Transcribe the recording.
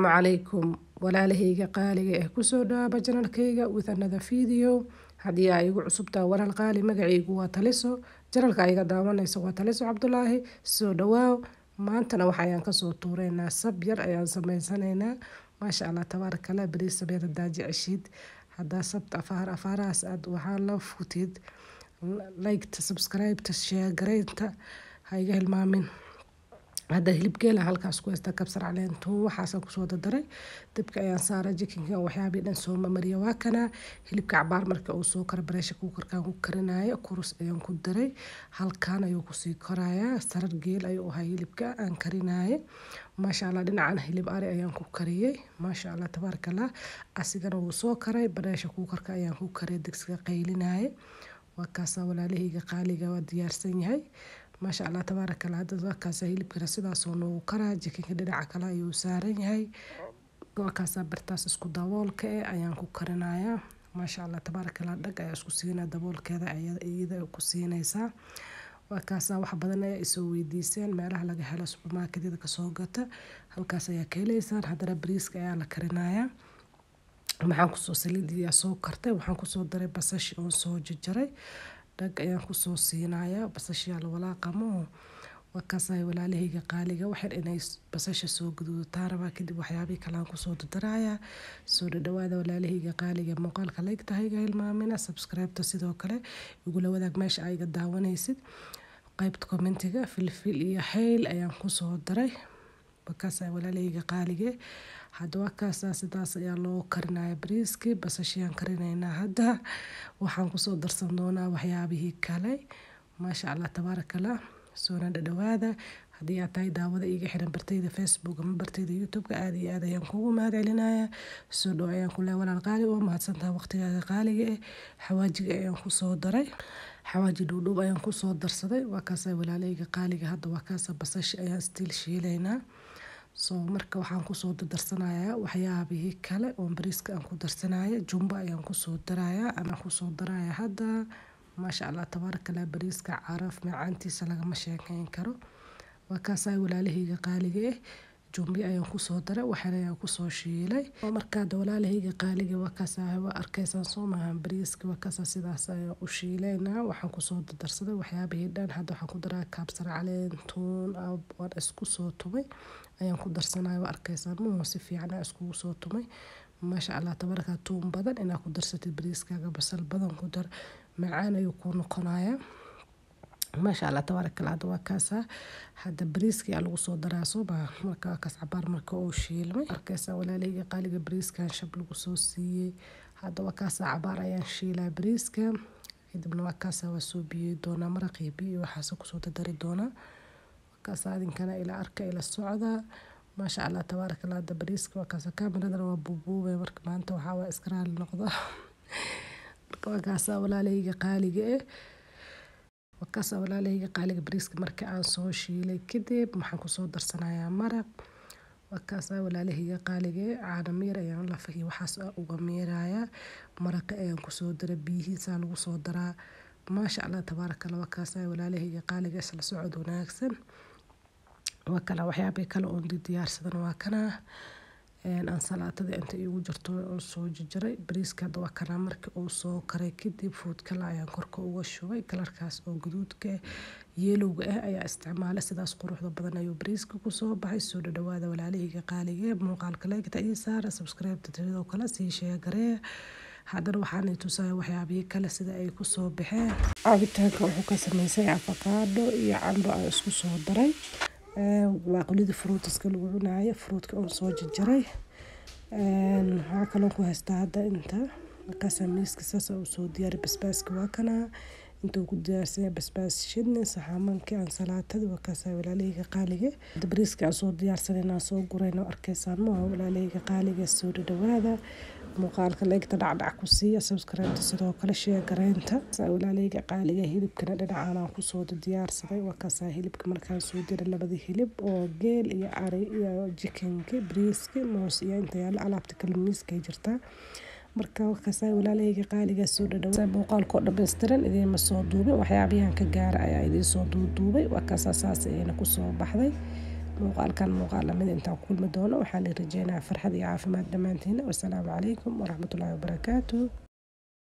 عليكم walaalahayga qaaliga ah kusoo dhawaada channelkayga with another video hadii ay igu cusubtaa walaal qaali magacaygu waa Taliso channelka ayga daawanayso waa Taliso Cabdullaahi soo dhawaaw maantana waxaan ka soo tuureynaa sab yar ayaan sameysanaynaa maasha Allah tabarakallah bariis sameeyada daajicishid hadaa sabta afaaraas aad waxaa la futid like subscribe share gareynta hayga hilmaamin هذا هلب جيله هالكاس كويس تكبسر عليه تو وحاسن كسو ددري دبك ayaan saara jikinka waxyaabi dhan soo mariyo waa kana hilibka cabaar marka uu soo kar bareesha ku karkaan ku karinayo kurus ayaan ku daray halkaan ayuu ku sii karaya sarar geel ayuu ahay hilibka aan karinayo maasha Allah dhinacan hilib ari ayaan ku kariyay maasha Allah tabarakallah asigana uu soo karay bareesha ku karka ayaan ku kariyay digsiga qaylinayo waa kaasa walaalahayga qaaliga waa diyaarsan yahay ما شاء الله تبارك الله هذا وكاسة هيلب كنا سيدا صونو كرا جيكي كدنا عكلا يوسارين هاي وكاسة برتاس اسكو داول كي ايان كو كرنايا ما شاء الله تبارك الله دق ايا اسكو سينا داول كذا ايدا كو سينيسا وكاسة wax badan ay soo weydiiseen meelaha laga helo supermarket-yada ka soo gata halkaas ayaa ka heleysaan hadana bariiska ayaa la karinayaa waxaan ku soo saliidiya soo kartay waxaan ku soo daray basash oo soo jarjaray dag ayaan ku soo siinayaa basasha la walaaqamo wakaasay walaalahayga qaaliga waxaan inay basasha soo guduutaan raba kadib waxyaabi kale aan ku soo daraya soo dhawaada walaalahayga qaaliga muuqaalka like tahayga hilmaamina subscribe ta sidoo kale ugu la wadaag meesha ayga daawanaysid qaybta commentiga filfil iyo hayl ayaan ku soo daray wakaasay walaalahayga qaaliga hadda wakaasa sidaas ayaa loo karinayaa bariiski basashiyaan karinaynaa hadda waxaan ku soo darsan doonaa waxyaabihii kale maasha Allah tabarakallah soo dhawaada hadii aad tahay daawada iga xiran bartayda Facebook ama bartayda YouTube aad iyo aad ayaan kugu mahadcelinayaa soo dhawaayaan kula walaal qaali oo mahadsantahay waqtigaaga qaaliga ah xawaajiga ayaan ku soo daray xawaaji dhuudhuub ayaan ku soo darsaday wakaasa walaalahayga qaaliga hadda wakaasa basash ayaan still shiilaynaa soo marka waxaan ku soo darsanayaa waxyaabihii kale oo bariiska aan ku darsanayo jumbo ayaan ku soo darayaa ana ku soo darayaa hadda maasha Allah tabarakallah bariiska caraf macaantiisa laga ma sheekayn karo waa kaasay walaalahayga qaaliga ah jumbo ayaan ku soo daray waxaan ku soo shiilay oo marka walaalahayga qaaliga waa kaasay waa arkaysan soo maahan bariiska waa kaasay sidaas ayaan u shiilaynaa waxaan ku soo darsaday waxyaabihii dhan hadda waxaan ku daraa kabsar caleen toon waan isku soo tubay ayaan ku darsanayo waa arkaysan muu si fiican isku soo tumay maasha Allah tabaraka toon badan inaa ku darsatid bariiskaaga basal badan ku dar macaan ayuu ku noqonayaa maasha Allah tabaraka Allah waa kaasa hadda bariiska ayaa lagu soo daraa soo marka kaas cabaar marka uu shiilmay arkaysan walaalahayga qaaliga bariiskan shab lagu soo siiyay hadda waa kaasa cabaar ayaan shiilaa bariiska kadibna waa kaasa waa soo biyay doonaa maraqii biyo waxaas ku soo dari doonaa كاسادين إلى أركا إلى الصعدة ما شاء الله تبارك الله ده بريسك وكاسا كاميرا وبوبوبة مرك ما أنت وحاوى إسكرال النقطة وكاسا ولا ليجي قالي وكاسا ولا ليجي قالي بريسك مرك عن صوشي لي كده محنكو صدر صنايع مرق وكاسا ولا ليجي قالي عن ميرا يعني لا فيه وحاس وميرايا مرق يعني كصدر بيه سالو صدرها ما شاء الله تبارك الله وكاسا ولا ليجي قالي أصل سعود وناكسن وكلا waxyaabo kale oo diyaarsadan waa kana aan salaatada inta igu jirto oo soo jiray bariiska waa kana markii uu soo karay kadib food kala ayaan korka uga shubay kalarkaas oo guduudka yellow ah ayaa isticmaalay sidaas quruxda badan ayuu bariiska ku soo baxay soo dhawaada walaalahayga qaaliga muuqaalka like ta saara subscribe ta sidoo kale sii share garee hadana waxaan tusay waxyaabihii kale sida ay ku soo baxeen cabitaanka wuxuu ka sameeyay avocado iyo cambo ay isku soo daray واقولي فروت اسكلو عناية فروت كأن صوج الجري هاكلون كوهستا هذا انت قسم ميسك ساسا وصود دياري بسباس كواكنا انتو كود ديارسيا بسباس شدني صحامان كان سلاتة وكاسا ولا ليغا قاليغا دبريسك عصود ديارسانينا سو قرينا واركيسان ما ولا ليغا قاليغا السود دوادا muuqaalka leegta dhacdhac ku siiya subscribe sidoo kale share gareynta walaalahayga qaaliga hilibkana dhinacaan aan ku soo diyaarsaday waa kaasa hilibka markaan soo diray labadii hilib oo geel iyo ari iyo chicken-ka bariiska moos iyo inta yaala alaabta kala miiska jirta marka waa kaasa walaalahayga qaaliga soo dhawaada muuqaalka dhameystiran idin ma soo duubin waxyaabahan ka gaar ayaa idin soo duubay waa kaasa saas ayna ku soo baxday muuqaalkan muuqaal lamid intaan ku kulmi doono waxaan rajeynaa farxad iyo caafimaad dhammaantiin. Wassalaamu calaykum waraxmatullaahi wabarakaatu.